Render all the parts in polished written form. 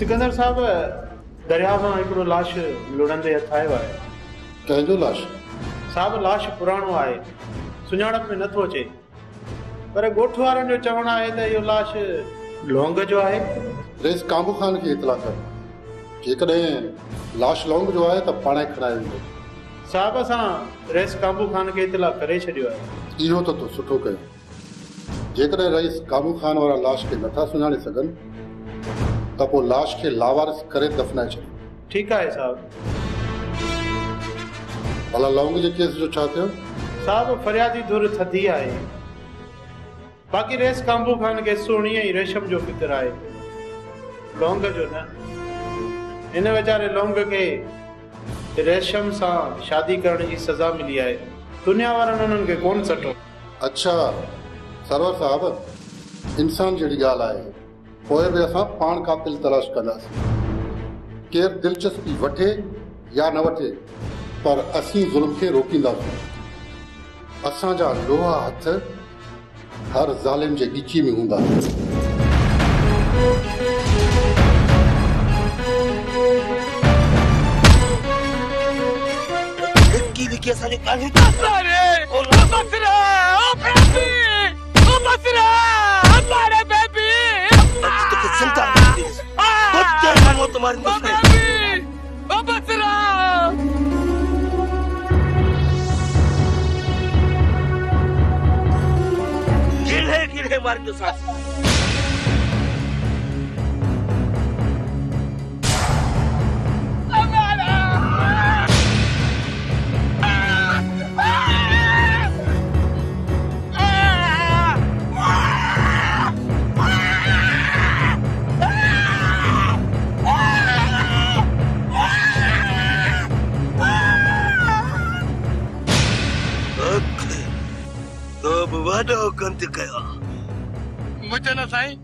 सिकंदर साहब दरिया में हिकिड़ो लाश लुढ़ंदे हथ आयो आहे। कंहिंजो लाश? साहब लाश पुराणो आहे, सुञाणप में नथो अचे, पर ॻोठ वारनि जो चवणु आहे त इहो लाश लौंग जो आहे। रेस काबू खान खे इतला कर, जेकॾहिं लाश लौंग जो आहे त पाणे खणाए वेंदो। साहब असां रेस काबू खान खे इतला करे छॾियो आहे। इहो त तो सुठो कयो। जेकॾहिं रईस काबू खान वारा लाश खे नथा सुञाणे सघनि त पोइ लाश खे लावारिस करे दफ़नाए छॾियो। ठीकु आहे साहब। भला लौंग जे केस जो छा थियो? साहब फरियादी धुर थधी आहे, बाक़ी रेस काबू खान खे सोणी ऐं रेशम जो फिक्र आहे, लौंग जो न। हिन वीचारे लौंग खे रेशम सां शादी करण जी सज़ा मिली आहे, दुनिया वारनि उन्हनि खे कोन सटो। अच्छा सरवर साहब, इंसान जहिड़ी ॻाल्हि आहे, पोइ बि असां पाण कातिल तलाश कंदासीं। केरु दिलचस्पी वठे या न वठे, पर असीं ज़ुल्म खे रोकींदासीं। असांजा लोहा हथ हर ज़ालिम जे ॻिची में हूंदा। मारियो साथ तो कंत कयो मुझे न साईं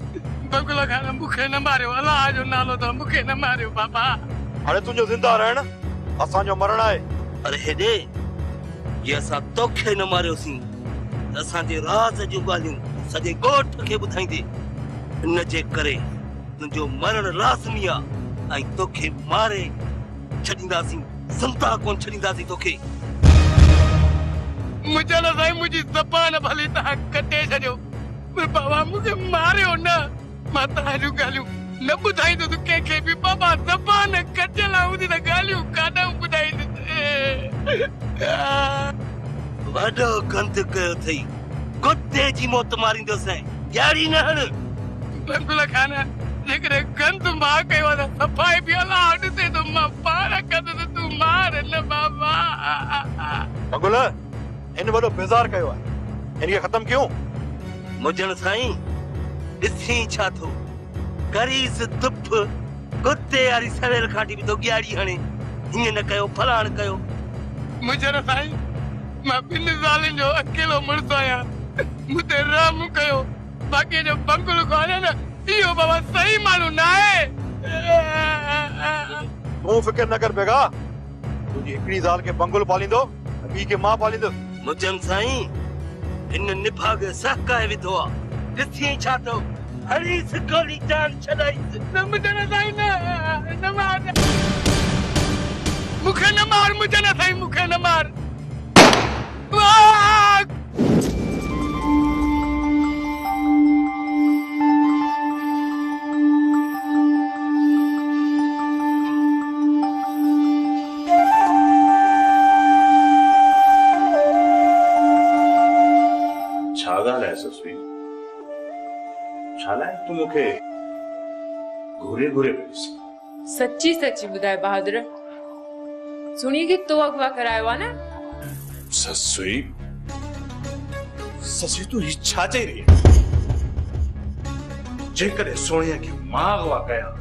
बगुला खान मुखे न मारियो, अल्लाह जो नालो तो मुखे न मारियो बाबा। हाणे तुंहिंजो ज़िंदा रहण असांजो मरण आहे। अरे हेॾे ये असां तोखे न मारियोसीं, असांजे राज़ जूं ॻाल्हियूं सॼे ॻोठ खे ॿुधाईंदे, इन जे करे तुंहिंजो मरण लाज़मी आहे ऐं तोखे मारे छॾींदासीं, ज़िंदा कोन छॾींदासीं तोखे। मुझे न साईं मुंहिंजी ज़बान भली तव्हां कटे छॾियो, पर बाबा मुझे मारियो न, मां तव्हांजूं ॻाल्हियूं न ॿुधाईंदुसि कंहिंखे बि। बाबा ज़बान कटियल हूंदी त ॻाल्हियूं कान ॿुधाईंदुसि। वॾो गंद कयो अथई, कुते जी मौत मारींदुसि, ॼाणी न हण। बंगुल खान जेकॾहिं गंद मां कयो आहे त सफ़ाई बि अलाह ॾिसे थो, मां पाण कंदुसि, तूं मार न बाबा। बंगुल इन वॾो बेज़ार कयो आहे, इनखे ख़तम कयूं। मुझण साईं ॾिसी छा थो, करीस दुप कुते वारी सवेल खाटी बि तो ॻाड़ी हणे, हीअं न कयो फलाण कयो। मुझण साईं मां ॿिनि ज़ालुनि जो अकेलो मुड़ुसु आहियां, मूंते रहम कयो, बाक़ी जो बंगुल कोन न, इहो बाबा सही माण्हू न आहे। तूं फिक्र न कर बेगा, तुंहिंजी हिकिड़ी ज़ाल खे बंगुल पालींदो, ॿी खे मां पालींदो। मुझण साईं इन निभाग सहकाए विधो आहे, ॾिसी छा थो, हरीस गोली जान छॾाईसि। न मुझण साईं न मार, मूंखे न मार, मुझण साईं मूंखे न मार। तू मुखे घूरे घूरे सच्ची सच्ची बुधाए बहादुर, सुनी कि तो अगवा करायो आहे न। ससुई ससुई तू छा चई रही है? जेकॾहिं सोणीअ खे मां अगवा कयां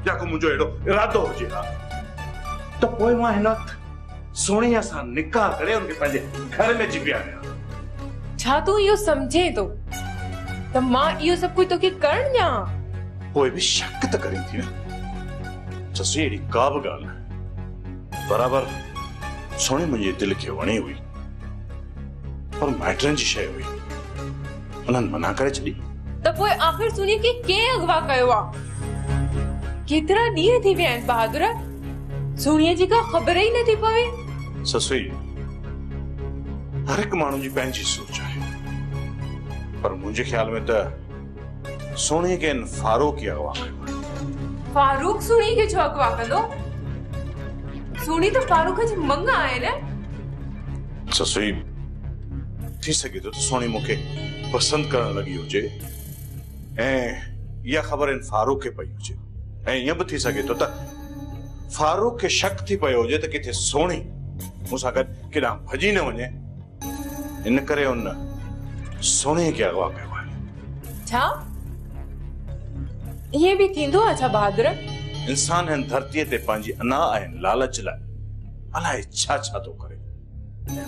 या को मुंहिंजो अहिड़ो इरादो हुजे हा त पोइ मां हिन वक़्तु सोणीअ सां निकाह करे उनखे पंहिंजे घर में जी आहियां। छा तू इहो समझे तो त मां इहो सभु कुझु तोखे करण ॾियां? पोइ बि शक त करी थी न ससुई, अहिड़ी का बि ॻाल्हि न बराबर। सोणी मुंहिंजे दिल खे वणी हुई, पर माइटनि जी शइ हुई, उन्हनि मना करे छॾी। त पोइ आख़िर सुनी खे कंहिं अगवा कयो आहे? केतिरा ॾींहं थी विया आहिनि बहादुर, सोणीअ जी का ख़बर ई नथी पवे। ससुई, हर एक माण्हू जी पंहिंजी सोच आहे, पर मुंहिंजे ख्याल में त सोणी खे फारूक ई अगवा कयो। फारूक सोणी खे छो अगवा कंदो? सोणी त फारूक जी मंग आहे न। ससुई, थी सके तो सोणी मूंखे पसंद करण लगी हुजे ऐं इहा ख़बर इन फारूक खे पई हुजे, ऐं ईअं बि थी सके तो त फारूक खे शक थी पियो हुजे त किथे सोणी मूंसां गॾु केॾां भॼी न वञे, इन करे उन सोणी खे अगवा कयो आहे। छा ईअं बि थींदो आहे छा बहादुर? इंसान हिन धरतीअ ते पंहिंजी अना ऐं लालच लाइ अलाए छा छा थो करे,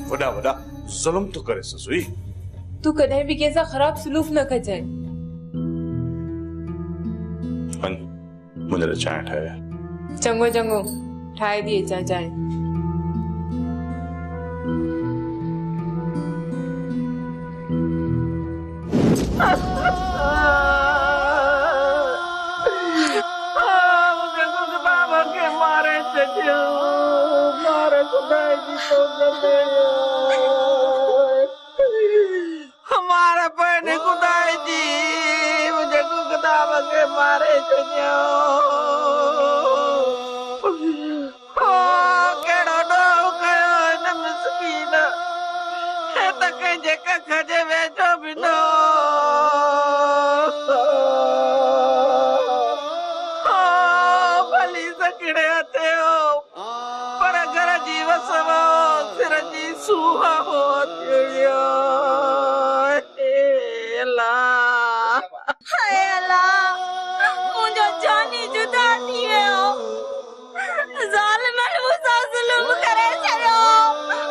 वॾा वॾा ज़ुल्म थो करे। ससुई, तू कॾहिं बि कंहिंसां ख़राब सलूक न कजांइ। मुंहिंजे लाइ चांहि ठाहे। चङो चङो, ठाहे थी अचां चांहि। हमारा बहन खुदाई जी मुझे खुदाब के मारे चुनियो। ओ केड़ो डो कयो न मिसकीन है त कंजे कख जे वेठो बिनो। ओ भली सकड़े हथे हो पर घर जी वसवो सिर जी सुहा हो तियो। हाय अल्लाह, मुझे जानी जुदा थी वियो, ज़ालिमन मूंसां ज़ुल्म करे छॾियो,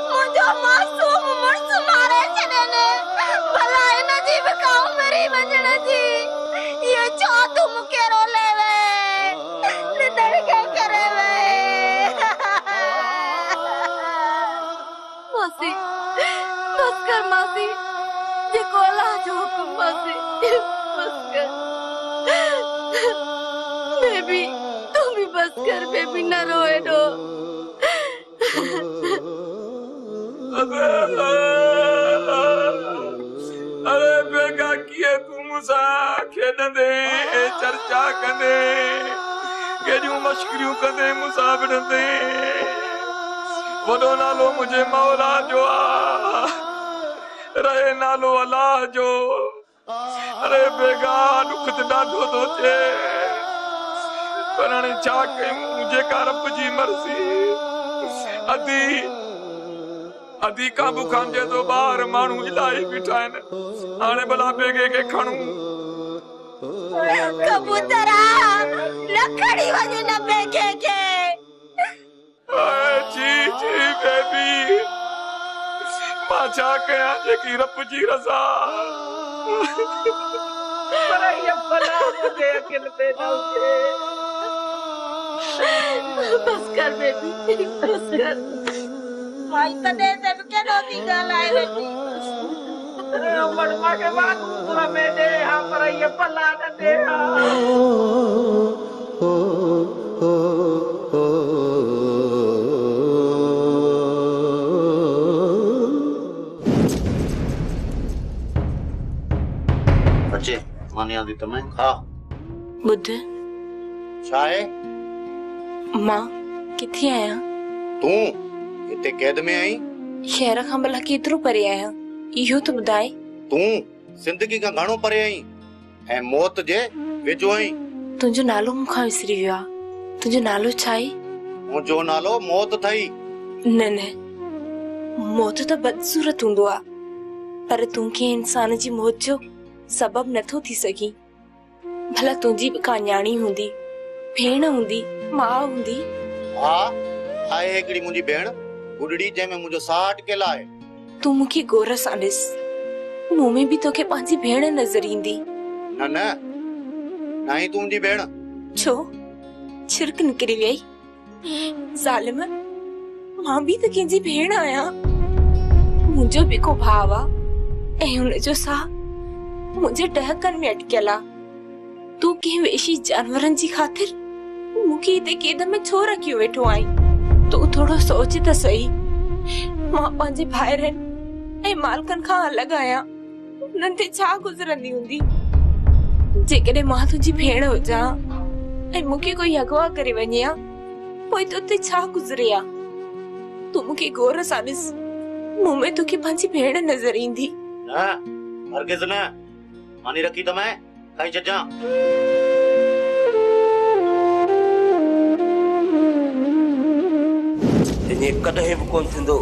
मुंहिंजो मासूम मुड़ुस मारे छॾियनि, भला हिन जी बि का उमिरि वञण जी। इहो छो तूं मूंखे रोले वे, निंदड़ खे करे वे। मासी, बस कर मासी, जेको अल्लाह जो हुकुम मासी, बस कर। बेबी, तू भी बस कर बेबी, न रोए रो। अरे बेगा किए तू मुसा खेडंदे चर्चा कंदे केड़ियूं मश्करियूं कंदे मुसा विढ़ंदे। वॾो नालो मुझे मौला जो आ, रहे नालो अल्लाह जो। अरे बेगा दुख त ॾाढो थो थिए, पर हाणे छा कयूं, जेका रब जी मर्ज़ी। अदी काबू खान जे तो ॿार माण्हू इलाही बीठा आहिनि, हाणे भला बेगे खे खणूं। कबूतरा न खणी वञे न बेगे खे। जी जी बेबी, मां छा कयां जेकी रब जी रज़ा। पर ये भला मुझे अकिल पे न हुजे। बस कर बेबी, बस कर। माई तॾहिं ते बि केॾो थी ॻाल्हाए वेठी। मड़मा के बाद पूरा में दे हा, पर ये भला न दे हा। बच्चे मानी आंदी तमें खा। बुध छा है? मां किथे आहियां? तू इते कैद में आई? शहर खां भला केतिरो परे आहियां, इहो त ॿुधाए। तू जिंदगी खां घणो परे आई ऐं मौत जे वेझो आई। तुंहिंजो नालो मूंखां विसरी वियो आहे, तुंहिंजो नालो छा आहे? मुंहिंजो नालो मौत थई। न न, मौत त बदसूरत हूंदो आहे, पर तूं खे इंसान जी मौत जो सबब नथो थी सघी। भला तुंहिंजी बि का न्याणी हूंदी, भेण हूंदी, मां हूंदी। हा आहे हिकिड़ी मुंहिंजी भेण गुडड़ी, जंहिंमें मुंहिंजो साह अटकियल आहे। तूं मूंखे गौर सां ॾिस, मूं में बि तोखे पंहिंजी भेण नज़र ईंदी। न न, न ही तू मुंहिंजी भेण। छो छिरक निकिरी वई? ज़ालिम, मां बि त कंहिंजी भेण आहियां, मुंहिंजो बि को भाउ आहे ऐं हुनजो साह मुंहिंजे टहकनि में अटकियल आहे। तूं कंहिं वेशी जानवरनि जी ख़ातिर मुखे इते केद में छो रखियो वेठो आई तो थोड़ो सोच त सही। मां पंहिंजे भाइरनि ऐं मालकनि खां अलॻि आहियां, उन्हनि ते छा गुज़रंदी हूंदी। जेकॾहिं मां तुंहिंजी भेण हुजां ऐं मूंखे कोई अगवा करे वञे हा, पोइ तुते छा गुज़रे हा। तूं मूंखे गौर सां ॾिस, मूं में तोखे पंहिंजी भेण नज़र ईंदी। न हरगिज़ न, मानी रखी त मैं खाई छॾजां। इने कॾहिं बि कोन थींदो।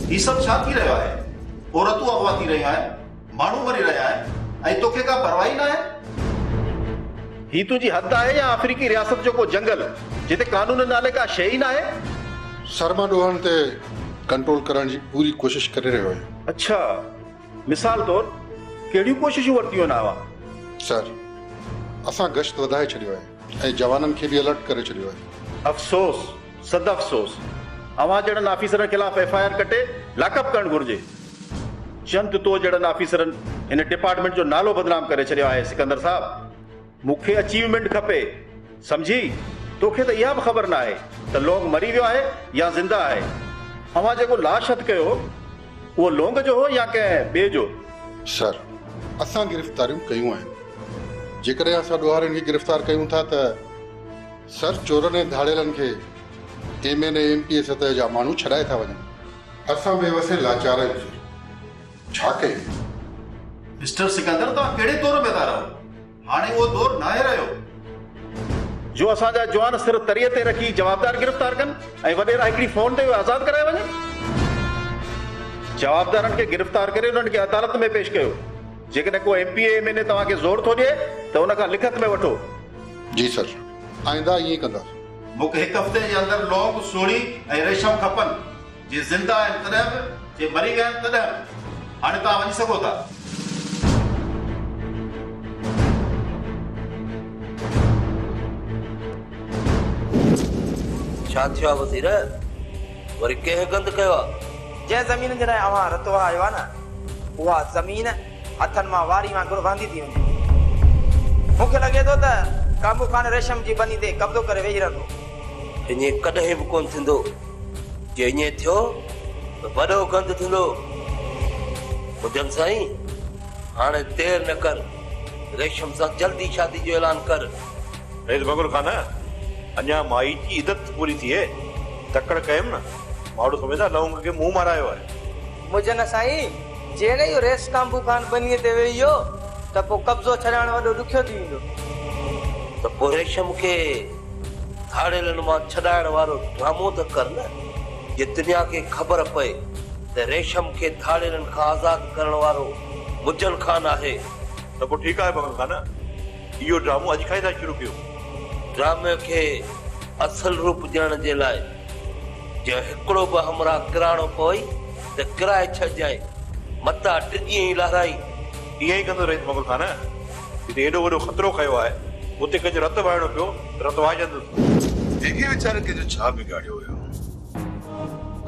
ही सब छा थी रहियो आहे? औरतूं अगवा थी रहियूं आहिनि, माण्हू मरी रहिया आहिनि, ऐं तोखे का परवाही न आहे? ही तुंहिंजी हद आहे या अफ्रीकी रियासत जो को जंगल जिते कानून नाले का शइ ई न आहे? शर्मा ॾोहण ते कंट्रोल करण जी पूरी कोशिश करे रहियो आहियां। अच्छा, मिसाल तौर कहिड़ियूं कोशिशूं वरितियूं आहिनि आवा? सर, असां गश्त वधाए छॾियो आहे ऐं जवाननि खे बि अलर्ट करे छॾियो आहे। अफ़सोस, सद अफ़सोस, अवां जहिड़नि ऑफिसरनि खिलाफ़ FIR कटे लाकअप करणु घुरिजे। चंद तो जहिड़नि ऑफिसरनि हिन डिपार्टमेंट जो नालो बदनाम करे छॾियो आहे। सिकंदर साहब, मूंखे अचीवमेंट खपे, समझी? तोखे त इहा बि ख़बर न आहे त लोंग मरी वियो आहे या ज़िंदा आहे। अवां जेको लाश हथ कयो उहो लोंग जो हो या कंहिं ॿिए जो? सर, असां गिरफ़्तारियूं कयूं आहिनि। जेकॾहिं असां ॾोहारनि खे गिरफ़्तार कयूं था त सर, चोरनि ऐं धाड़ेलनि खे MN ऐं MP सतह जा माण्हू छॾाए था वञनि। असां बेवसे लाचार आहियूं, छा कयूं? मिस्टर सिकंदर, तव्हां कहिड़े दौर में था रहो? हाणे उहो दौर न आहे रहियो जो असांजा जवान सिर तरीअ ते रखी जवाबदार गिरफ़्तार कनि ऐं वॾेरा हिकिड़ी फोन ते आज़ादु कराए वञनि। जवाबदारनि खे गिरफ़्तार करे उन्हनि खे अदालत में पेश कयो। जेकॾहिं को MP MN तव्हांखे ज़ोर थो ॾिए त उन खां लिखत में वठो। जी सर, आइंदा ईअं कंदासीं। मूंखे हिकु हफ़्ते जे अंदरि लौंग, सोढ़ी ऐं रेशम खपनि। जे ज़िंदा आहिनि तॾहिं बि, जे मरी विया आहिनि तॾहिं बि। हाणे तव्हां वञी सघो था। छा थियो आहे वज़ीर? वरी कंहिं गंद कयो आहे? जंहिं ज़मीन जे लाइ अवां रतो आयो आहे न, उहा ज़मीन हथनि मां वारी वांगुरु वांदी थी वञे। मूंखे लॻे थो त काबू खान रेशम जी बनी ते कब्ज़ो करे वेही रहंदो। ईअं कॾहिं बि कोन थींदो। जे ईअं थियो त वॾो गंद थींदो। ॿुधनि साईं, हाणे देर न कर, रेशम सां जल्दी शादी जो ऐलान कर। बगुल खान, अञा माई जी इज़त पूरी थिए तकड़ कयमि न। माण्हू सम्झंदा लौंग खे मुंहुं मारायो आहे। मुंहिंजे न साईं, जहिड़े इहो रेस काबू खान बनीअ ते वेही वियो त पोइ कब्ज़ो छॾाइण वॾो ॾुखियो थी वेंदो। त पोइ रेशम खे थाड़ेलनि मां छॾाइण वारो ड्रामो त कर न, जे दुनिया खे ख़बर पए त रेशम खे थाड़ेलनि खां आज़ादु करण वारो मुजल खान आहे। त पोइ ठीकु आहे बगल खान, इहो ड्रामो अॼु खां ई था शुरू कयो। ड्रामे खे असल रूप ॾियण जे लाइ जे हिकिड़ो बि हमरा किराणो पई त किराए छॾिजांइ, मता टिजी ई लहराई। ईअं ई कंदो रहित बगल खान। हिते एॾो वॾो ख़तरो खयो आहे, उते कंहिंजो रत वहाइणो पियो, रत वाइजंदुसि। जेके वीचारे के जो छा बिगाड़ियो हुयो,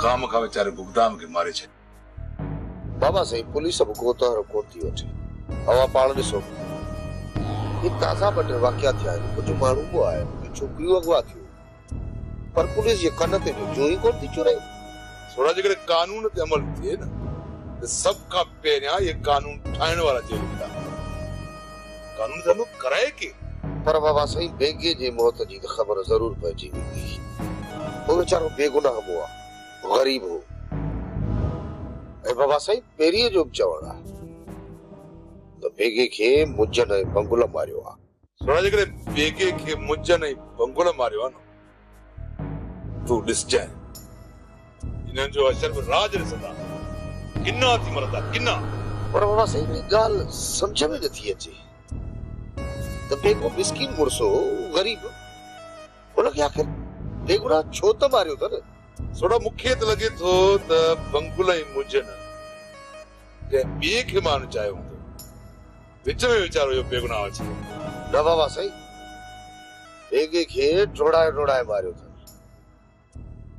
काम का वीचारे भुगतान के मारे छे। बाबा सही पुलिस अब गोतारो कोन थी वठे। हवा पाण ॾिसो, ये ताज़ा बटे वाक़या थिया आहिनि। कुझु माण्हू बि आहे, कुझु छोकिरियूं अगवा थियूं, पर पुलिस जे कन ते जो ई कोन थी चुरे। थोड़ा जेकॾहिं कानून ते अमल थिए न त सभ खां पहिरियां ये कानून ठाहिण वारा जेल वेंदा। कानून त अमल कराए के। पर बाबा सही बेगे जे मौत जी त ख़बर ज़रूर पइजी वेंदी। वो वीचारो बेगुनाह हुआ, ग़रीब हो। ऐं बाबा सही पहिरीं जो बि चवणु आहे त बेगे खे मुजन ऐं बंगुल मारियो आहे। थोड़ा जेकॾहिं बेगे खे मुजन ऐं बंगुल मारियो आहे न, तूं ॾिसजांइ इन्हनि जो असर बि राज ॾिसंदा किना थी मरंदा किना। पर बाबा सही में ॻाल्हि सम्झ में नथी अचे त बेगो मिस्किन मुड़सो ग़रीब, उनखे आख़िर बेगुनाह छो त मारियो अथनि। थोड़ा मूंखे त लॻे थो त बंगुल ऐं मुजन कंहिं ॿिए खे मारणु चाहियो हूंदो, विच में वीचारो इहो बेगुनाह अची वियो। न बाबा सही बेगे खे डोड़ाए डोड़ाए मारियो अथनि।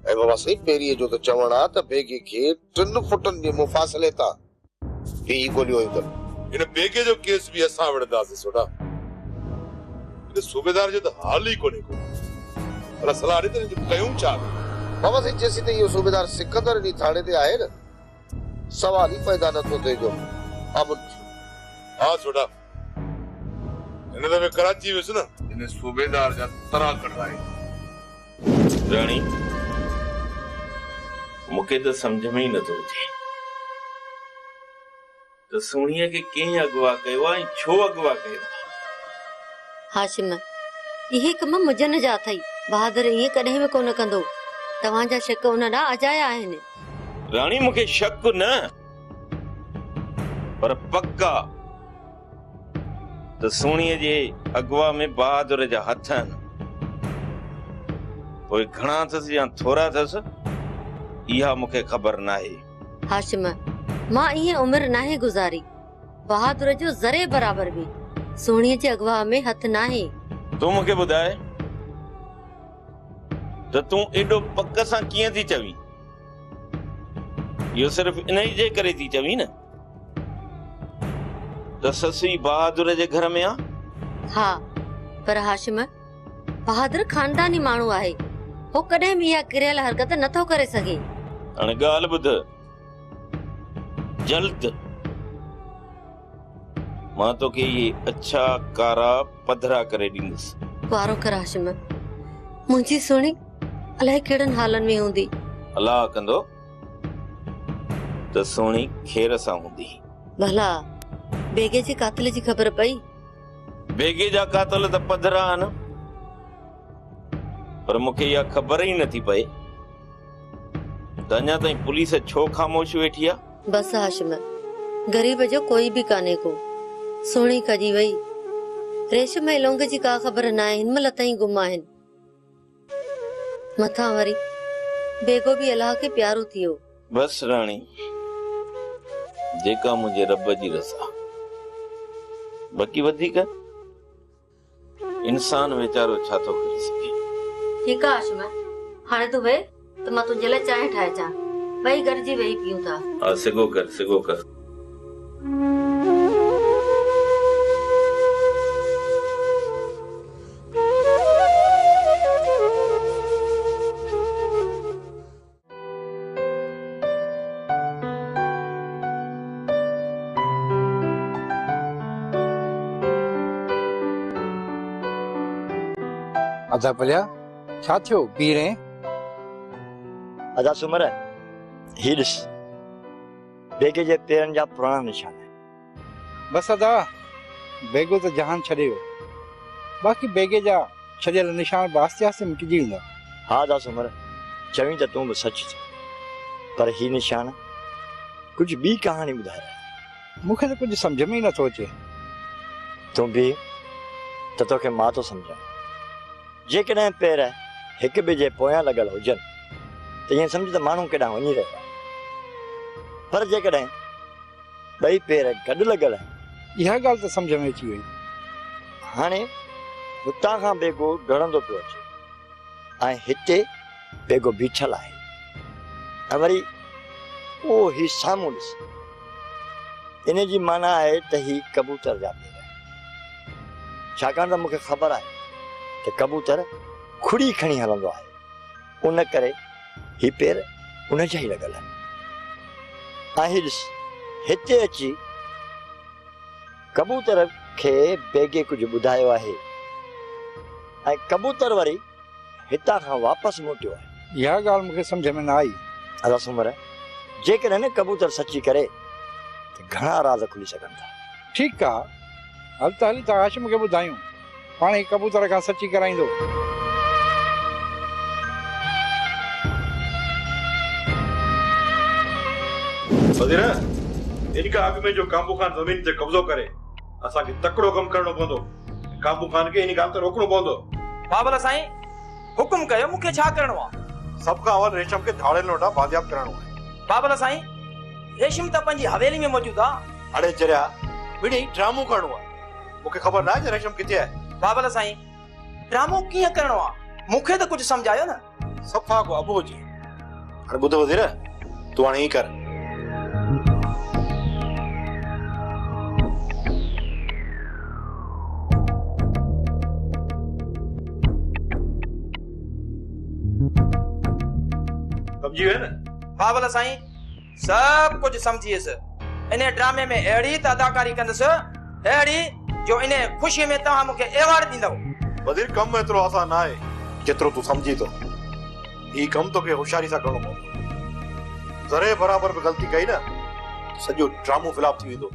ऐं बाबा सही पहिरीं जो त चवणु आहे त बेगे खे 3 फुटनि जे मुफ़ासिले तां बीह गोलियूं अथनि। इन बेगे जो केस भी असां विढ़ंदासीं सोडा। इन सूबेदार जो त हाल ई कोन्हे को पर सलाह ॾे त कयूं छा? बाबा साईं जेसी त इहो सूबेदार सिकंदर नी थाणे ते आहे न, सवाल ई पैदा नथो थिए जो अमन। हाँ सोडा, इन दफ़े कराची वियुसि न, इन सूबेदार जा तरा कढाए। राणी मूंखे त सम्झ में ई नथो अचे त सोणीअ खे कंहिं अगवा कयो आहे ऐं छो अगवा कयो। हाशिम, इहे कम मुजन जा अथई। बहादुर ईअं कॾहिं बि कोन कंदो। तव्हांजा शक उन ॾांहुं अजाया आहिनि। राणी मूंखे शक न पर पक्का त सोणीअ जे अगवा में बहादुर जा हथ आहिनि। पोइ घणा अथसि या थोरा अथसि इहा मूंखे ख़बर नाहे। हाशिम, मां ईअं उमिरि नाहे गुज़ारी। बहादुर जो ज़रे बराबर बि सोणीअ जे अगवा में हथ नाहे। तूं मूंखे ॿुधाए त तूं एॾो पक सां कीअं थी चवीं? इहो सिर्फ़ इन ई जे करे थी चवीं न त ससी बहादुर जे घर में आहे? हा, पर हाशिम, बहादुर खानदानी माण्हू आहे। हो कॾहिं बि इहा किरियल हरकत नथो करे सघे। हाणे ॻाल्हि ॿुध, जल्द मां तोखे इहे अछा कारा पधरा करे ॾींदुसि। वारो कर हाशिम, मुंहिंजी सोणी अलाए कहिड़नि हालनि में हूंदी। अलाह कंदो त सोणी खेर सां हूंदी। भला बेगे जे कातिल जी ख़बर पई? बेगे जा कातिल त पधरा आहिनि पर मूंखे इहा ख़बर ई नथी पए त अञा ताईं पुलिस छो ख़ामोश वेठी आहे। बस हाशिम, गरीब जो कोई भी काने को। सोणी कजी वई। रेशम ऐं लौंग जी का ख़बर न आहे। हिन महिल ताईं गुम आहिनि। मथां वरी बेगो भी अलाह खे प्यारो थियो। बस राणी, जेका मुंहिंजे रब जी रज़ा। बाक़ी वधीक इंसान वीचारो छा थो करे सघे। ठीकु आहे हाशिम, हाणे तूं वेह त मां तुंहिंजे लाइ चांहि ठाहे अचां। ॿई गॾिजी वेही पीऊं था। हा, सिगो कर सिगो कर। अदा पलिया छा थियो? बीरे अदा सुमर ही ॾिस, बेगे जे पेरनि जा पुराणा निशान। बस अदा, बेगो त जहान छॾे वियो। बाक़ी बेगे जा छॾियल निशान बि आस्ते आस्ते मिटिजी वेंदा। हा अदा सुमर, चवीं त तूं बि सच थी, पर ही निशान कुझु ॿी कहाणी ॿुधाए। मूंखे त कुझु सम्झ में ई नथो अचे। तूं बि त तोखे मां थो सम्झां। जेकॾहिं पेर हिक ॿिए जे पोयां लॻल हुजनि त ईअं सम्झ त माण्हू केॾांहुं वञी रहियो आहे। पर जेकॾहिं ॿई पेर गॾु लॻल आहिनि, इहा ॻाल्हि त सम्झ में अची वई। हाणे हुतां खां बेगो डरंदो पियो अचे ऐं हिते बेगो बीठल आहे ऐं वरी उहो ही साम्हूं ॾिस। इन जी माना आहे त ही कबूतर जा पेर आहिनि। छाकाणि त मूंखे ख़बर आहे त कबूतर खुड़ी खणी हलंदो आहे, उन करे ही पेर उन जा ई लॻल आहिनि। ऐं ही ॾिस, हिते अची कबूतर खे बेगे कुझु ॿुधायो आहे ऐं कबूतर वरी हितां खां वापसि मोटियो आहे। इहा ॻाल्हि मूंखे सम्झ में न आई। अदा सुमर, जेकॾहिं न कबूतर सची करे त घणा राज़ खुली सघनि था। ठीकु आहे, हल त हली त हाशिम खे ॿुधायूं, पाण ई कबूतर खां सची कराईंदो। वज़ीर, इनका अॻु में जो काबू खान ज़मीन ते कब्ज़ो करे असांखे तकड़ो कमु करणो पवंदो। काबू खान खे इन ॻाल्हि ते रोकणो पवंदो। बाबला साईं, हुकुम कयो, मूंखे छा करणो आहे? सभ खां अवल रेशम खे धाड़े लोटा बाज़ियाब करणो आहे। बाबला साईं, रेशम त पंहिंजी हवेली में मौजूद आहे। अड़े जरिया विड़ी ड्रामो करणो आहे। मूंखे ख़बर न आहे जे रेशम किथे आहे। बाबला साईं, ड्रामो कीअं करणो आहे? मूंखे त कुझु सम्झायो न। सफ़ा को अबो जी। हाणे ॿुध वज़ीर, तूं हाणे ई कर। समझी हुए ना? हाँ भला साईं, सब कुछ समझियसि। इन ड्रामे में अहिड़ी त अदाकारी कंदसि अहिड़ी जो इन ख़ुशी में तव्हां मूंखे एवार्ड ॾींदव। वज़ीर कम एतिरो आसान आहे जेतिरो तूं समझी थो। ही कम तोखे होशियारी सां करणो पवंदो। ज़रे बराबर भी ग़लती कई ना, सॼो ड्रामो फ्लॉप थी वेंदो।